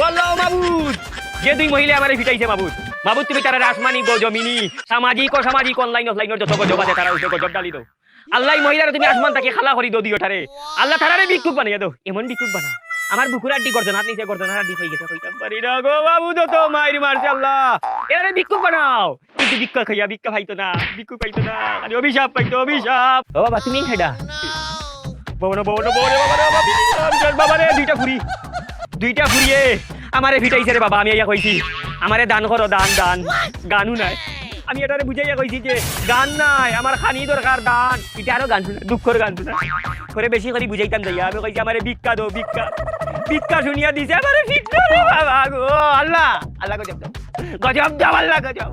ওয়াল্লাহ মাবুদ যে দুই মহিলা আমারে ফিটাইছে মাবুদ মাবুদ তুমি তারা আসমানি জমিনি সামাজিক অসামাজিক অনলাইন অফলাইনের যত গজব আছে তারা উঠে গজব ডালি দাও আল্লাহ মহিলারা তুমি আসমান তাকে খালা করি দিও তারে আল্লাহ তারারে ভিক্ষুক বানিয়ে দাও এমন ভিক্ষুক বানাও আমার বুকুর আড্ডি করছেন হাত নিচে করছেন হাত হয়ে গেছে কইতাম পারি না গো মাবুদ তো মাইর মারছে আল্লাহ এরারে ভিক্ষুক বানাও কিন্তু ভিক্ষা খাইয়া ভিক্ষা পাইতো না ভিক্ষুক পাইতো না আরে অভিশাপ পাইতো অভিশাপ ও বাবা তুমি খাইডা বাবারে দুইটা ফুরিয়ে আমারে ভিটাইছে রে বাবা আমি ইয়া কইছি আমারে দান করো দান দান গানও নাই আমি এটারে বুঝাইয়া কইছি যে গান নাই আমার খানি দরকার দান এটা আরো গান শুনে দুঃখের গান শুনে করে বেশি করে বুঝাইতাম যাইয়া আমি কইছি আমারে ভিক্ষা দাও ভিক্ষা ভিক্ষা শুনিয়া দিছে আমারে ভিক্ষা রে বাবা গো আল্লাহ আল্লাহ গজব দাও আল্লাহ গজব